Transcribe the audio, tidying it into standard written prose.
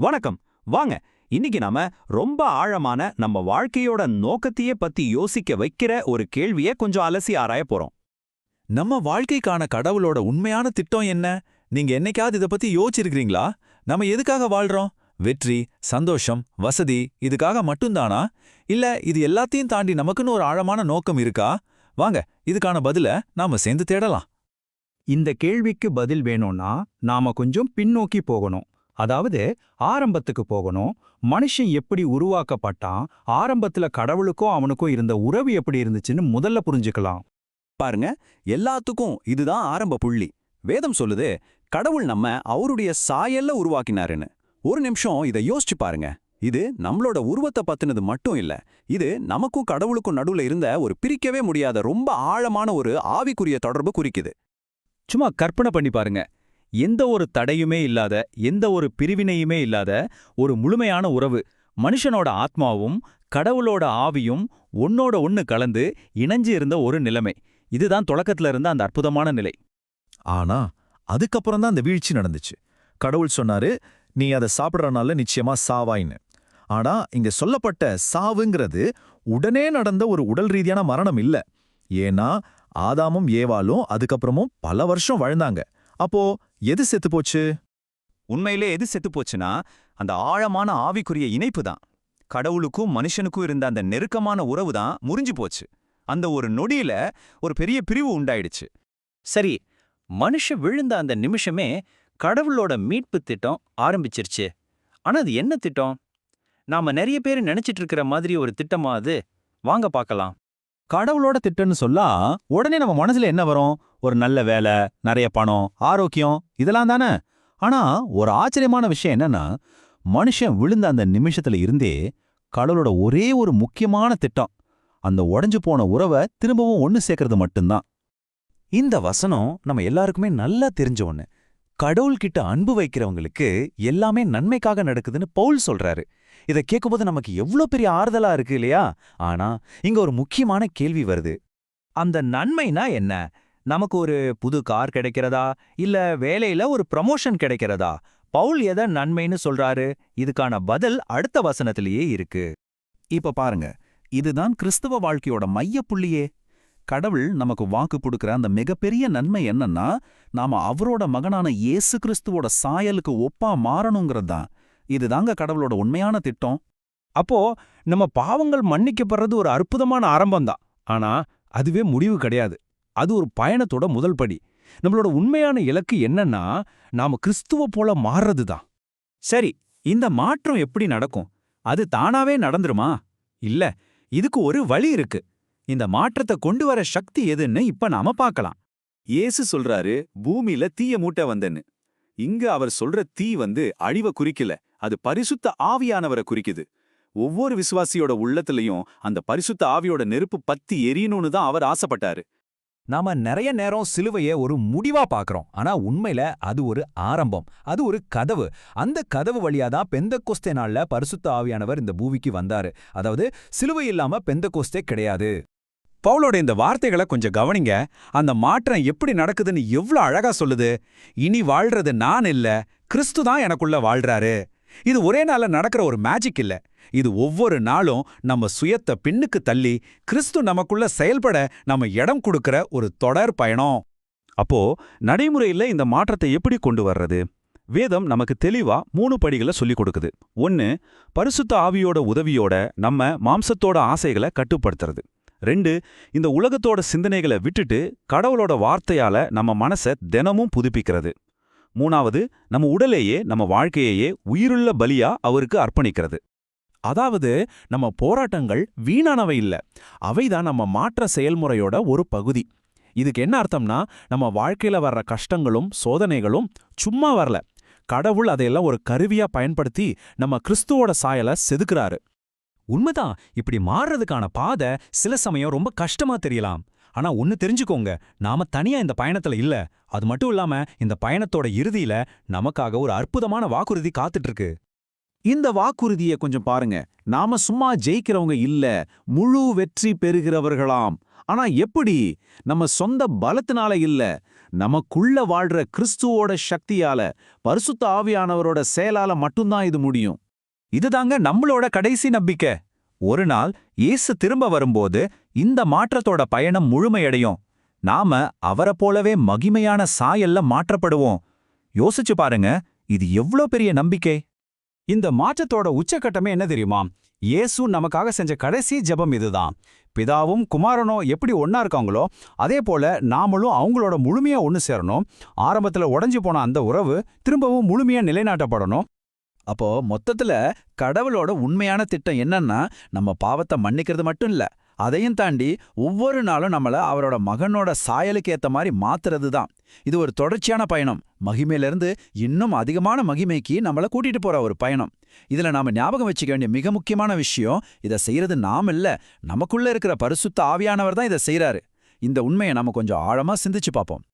வணக்கம். வாங்க, இன்னைக்கு நாம ரொம்ப ஆழமான நம்ம வாழ்க்கையோட நோக்கத்தையே பத்தி யோசிக்க வைக்கிற ஒரு கேள்வியை கொஞ்சம் அலசி ஆராய போறோம். நம்ம வாழ்க்கைக்கான கடவுளோட உண்மையான திட்டம் என்ன? நீங்க என்னைக்காவது இத பத்தி யோசிச்சிருக்கீங்களா? நம்ம எதுக்காக வாழ்றோம்? வெற்றி, சந்தோஷம், வசதி இதுக்காக மட்டும்தானா? இல்ல இது எல்லாத்தையும் தாண்டி நமக்குன்னு ஒரு ஆழமான நோக்கம் இருக்கா? வாங்க, இதுக்கான பதில நாம சேர்ந்து தேடலாம். இந்த கேள்விக்கு பதில் வேணும்னா நாம கொஞ்சம் பின்னோக்கி போகணும். அதாவது ஆரம்பத்துக்கு போகணும். மனுஷன் எப்படி உருவாக்கப்பட்டான், ஆரம்பத்துல கடவுளுக்கும் அவனுக்கும் இருந்த உறவு எப்படி இருந்துச்சுன்னு முதல்ல புரிஞ்சுக்கலாம். பாருங்க, எல்லாத்துக்கும் இதுதான் ஆரம்ப புள்ளி. வேதம் சொல்லுது, கடவுள் நம்ம அவருடைய சாயல்ல உருவாக்கினாருன்னு. ஒரு நிமிஷம் இதை யோசிச்சு பாருங்க. இது நம்மளோட உருவத்தை பத்தினது மட்டும் இல்ல, இது நமக்கும் கடவுளுக்கும் நடுவுல இருந்த ஒரு பிரிக்கவே முடியாத ரொம்ப ஆழமான ஒரு ஆவிக்குரிய தொடர்பு குறிக்குது. சும்மா கற்பனை பண்ணி பாருங்க. எந்த ஒரு தடையுமே இல்லாத, எந்த ஒரு பிரிவினையுமே இல்லாத ஒரு முழுமையான உறவு. மனுஷனோட ஆத்மாவும் கடவுளோட ஆவியும் ஒன்னோட ஒன்னு கலந்து இணைஞ்சு இருந்த ஒரு நிலைமை. இதுதான் தொடக்கத்துல இருந்த அந்த அற்புதமான நிலை. ஆனா அதுக்கப்புறம் தான் அந்த வீழ்ச்சி நடந்துச்சு. கடவுள் சொன்னாரு, நீ அதை சாப்பிட்றனால நிச்சயமா சாவாயின்னு. ஆனா இங்க சொல்லப்பட்ட சாவுங்கிறது உடனே நடந்த ஒரு உடல் ரீதியான மரணம் இல்ல. ஏன்னா ஆதாமும் ஏவாளும் அதுக்கப்புறமும் பல வருஷம் வாழ்ந்தாங்க. அப்போ எது செத்து போச்சு? உண்மையிலே எது செத்து போச்சுன்னா, அந்த ஆழமான ஆவிக்குரிய இணைப்பு தான். கடவுளுக்கும் மனுஷனுக்கும் இருந்த அந்த நெருக்கமான உறவு தான் முறிஞ்சு போச்சு. அந்த ஒரு நொடியில ஒரு பெரிய பிரிவு உண்டாயிடுச்சு. சரி, மனுஷன் விழுந்த அந்த நிமிஷமே கடவுளோட மீட்பு திட்டம் ஆரம்பிச்சிருச்சு. ஆனா அது என்ன திட்டம்? நாம நிறைய பேர் நினைச்சிட்டு இருக்கிற மாதிரி ஒரு திட்டமா அது? வாங்க பார்க்கலாம். கடவுளோட திட்டம்னு சொல்லா உடனே நம்ம மனசுல என்ன வரும்? ஒரு நல்ல வேலை, நிறைய பணம், ஆரோக்கியம், இதெல்லாம் தானே. ஆனா ஒரு ஆச்சரியமான விஷயம் என்னன்னா, மனுஷன் விழுந்த அந்த நிமிஷத்துல இருந்தே கடவுளோட ஒரே ஒரு முக்கியமான திட்டம், அந்த உடைஞ்சு போன உறவை திரும்பவும் ஒன்னு சேர்க்கறது மட்டும்தான். இந்த வசனம் நம்ம எல்லாருக்குமே நல்லா தெரிஞ்ச ஒண்ணு. கடவுள்கிட்ட அன்பு வைக்கிறவங்களுக்கு எல்லாமே நன்மைக்காக நடக்குதுன்னு பவுல் சொல்றாரு. இதை கேட்கும்போது நமக்கு எவ்வளோ பெரிய ஆறுதலா இருக்கு இல்லையா? ஆனா இங்க ஒரு முக்கியமான கேள்வி வருது. அந்த நன்மைனா என்ன? நமக்கு ஒரு புது கார் கிடைக்கிறதா, இல்ல வேலையில ஒரு ப்ரமோஷன் கிடைக்கிறதா? பவுல் எதை நன்மைன்னு சொல்றாரு? இதுக்கான பதில் அடுத்த வசனத்திலேயே இருக்கு. இப்ப பாருங்க, இதுதான் கிறிஸ்தவ வாழ்க்கையோட மையப்புள்ளியே. கடவுள் நமக்கு வாக்கு கொடுக்கிற அந்த மிகப்பெரிய நன்மை என்னன்னா, நாம அவரோட மகனான இயேசு கிறிஸ்துவோட சாயலுக்கு ஒப்பா மாறணுங்கிறது தான். இதுதாங்க கடவுளோட உண்மையான திட்டம். அப்போ நம்ம பாவங்கள் மன்னிக்கப்படுறது ஒரு அற்புதமான ஆரம்பம்தான். ஆனா அதுவே முடிவு கிடையாது. அது ஒரு பயணத்தோட முதல் படி. நம்மளோட உண்மையான இலக்கு என்னன்னா, நாம கிறிஸ்துவ போல மாறுறது தான். சரி, இந்த மாற்றம் எப்படி நடக்கும்? அது தானாவே நடந்துருமா? இல்ல, இதுக்கு ஒரு வழி இருக்கு. இந்த மாற்றத்தை கொண்டு வர சக்தி எதுன்னு இப்ப நாம பார்க்கலாம். இயேசு சொல்றாரு, பூமியில தீய மூட்ட வந்தேன்னு. இங்க அவர் சொல்ற தீ அழிவ குறிக்கல, அது பரிசுத்த ஆவியானவரை குறிக்குது. ஒவ்வொரு விசுவாசியோட உள்ளத்திலையும் அந்த பரிசுத்த ஆவியோட நெருப்பு பத்தி எரியணும்னு தான் அவர் ஆசைப்பட்டாரு. நாம நிறைய நேரம் சிலுவைய ஒரு முடிவா பார்க்கறோம். ஆனா உண்மையில அது ஒரு ஆரம்பம், அது ஒரு கதவு. அந்த கதவு வழியாதான் பெந்தெக்கோஸ்தே நாள்ல பரிசுத்த ஆவியானவர் இந்த பூமிக்கு வந்தாரு. அதாவது சிலுவை இல்லாம பெந்தெக்கோஸ்தே கிடையாது. பவுலோட இந்த வார்த்தைகளை கொஞ்சம் கவனிங்க. அந்த மாற்றம் எப்படி நடக்குதுன்னு எவ்வளவு அழகா சொல்லுது. இனி வாழ்றது நான் இல்ல, கிறிஸ்து தான் எனக்குள்ள வாழ்றாரு. இது ஒரே நாள்ல நடக்கிற ஒரு மேஜிக் இல்ல. இது ஒவ்வொரு நாளும் நம்ம சுயத்தை பின்னுக்கு தள்ளி கிறிஸ்து நமக்குள்ள செயல்பட நம்ம இடம் கொடுக்கிற ஒரு தொடர் பயணம். அப்போ நடைமுறையில இந்த மாற்றத்தை எப்படி கொண்டு வர்றது? வேதம் நமக்கு தெளிவா 3 படிகளை சொல்லிக் கொடுக்குது. 1, பரிசுத்த ஆவியோட உதவியோட நம்ம மாம்சத்தோட ஆசைகளை கட்டுப்படுத்துறது. 2, இந்த உலகத்தோட சிந்தனைகளை விட்டுட்டு கடவுளோட வார்த்தையால நம்ம மனசை தினமும் புதுப்பிக்கிறது. 3, நம்ம உடலையே நம்ம வாழ்க்கையையே உயிருள்ள பலியா அவருக்கு அர்ப்பணிக்கிறது. அதாவது நம்ம போராட்டங்கள் வீணானவை இல்ல, அவைதான் நம்ம மாற்ற செயல்முறையோட ஒரு பகுதி. இதுக்கு என்ன அர்த்தம்னா, நம்ம வாழ்க்கையில வர்ற கஷ்டங்களும் சோதனைகளும் சும்மா வரல. கடவுள் அதையெல்லாம் ஒரு கருவியா பயன்படுத்தி நம்ம கிறிஸ்துவோட சாயலை செதுக்குறாரு. உண்மைதான், இப்படி மாறுறதுக்கான பாதை சில சமயம் ரொம்ப கஷ்டமா தெரியலாம். ஆனா ஒன்னு தெரிஞ்சுக்கோங்க, நாம தனியா இந்த பயணத்துல இல்ல. அது மட்டும் இல்லாம இந்த பயணத்தோட இறுதியில நமக்காக ஒரு அற்புதமான வாக்குறுதி காத்துட்டு இருக்கு. இந்த வாக்குறுதியை கொஞ்சம் பாருங்க. நாம சும்மா ஜெயிக்கிறவங்க இல்ல, முழு வெற்றி பெறுகிறவர்களாம். ஆனா எப்படி? நம்ம சொந்த பலத்தினால இல்ல, நமக்குள்ள வாழ்ற கிறிஸ்துவோட சக்தியால, பரிசுத்த ஆவியானவரோட செயலால மட்டும்தான் இது முடியும். இதுதாங்க நம்மளோட கடைசி நம்பிக்கை. ஒரு நாள் இயேசு திரும்ப வரும்போது இந்த மாற்றத்தோட பயணம் முழுமையடையும். நாம அவரைப் போலவே மகிமையான சாயல்ல மாற்றப்படுவோம். யோசிச்சு பாருங்க, இது எவ்ளோ பெரிய நம்பிக்கை. இந்த மாற்றத்தோட உச்சக்கட்டமே என்ன தெரியுமா? இயேசு நமக்காக செஞ்ச கடைசி ஜெபம் இதுதான். பிதாவும் குமாரனும் எப்படி ஒன்னா இருக்காங்களோ அதே போல நாமளும் அவங்களோட முழுமையா ஒன்னு சேரணும். ஆரம்பத்துல உடைஞ்சு போன அந்த உறவு திரும்பவும் முழுமையா நிலைநாட்டப்படணும். அப்போ மொத்தத்துல கடவுளோட உண்மையான திட்டம் என்னன்னா, நம்ம பாவத்தை மன்னிக்கிறது மட்டும் இல்ல, அதையும் தாண்டி ஒவ்வொரு நாளும் நம்மள அவரோட மகனோட சாயலுக்கு ஏத்த மாதிரி மாத்துறது தான். இது ஒரு தொடர்ச்சியான பயணம். மகிமையிலிருந்து இன்னும் அதிகமான மகிமைக்கு நம்மள கூட்டிட்டு போற ஒரு பயணம். இதுல நாம ஞாபகம் வச்சுக்க வேண்டிய மிக முக்கியமான விஷயம், இதை செய்யறது நாம இல்ல, நமக்குள்ள இருக்கிற பரிசுத்த ஆவியானவர் தான் இதை செய்யறாரு. இந்த உண்மையை நாம கொஞ்சம் ஆழமா சிந்திச்சு பார்ப்போம்.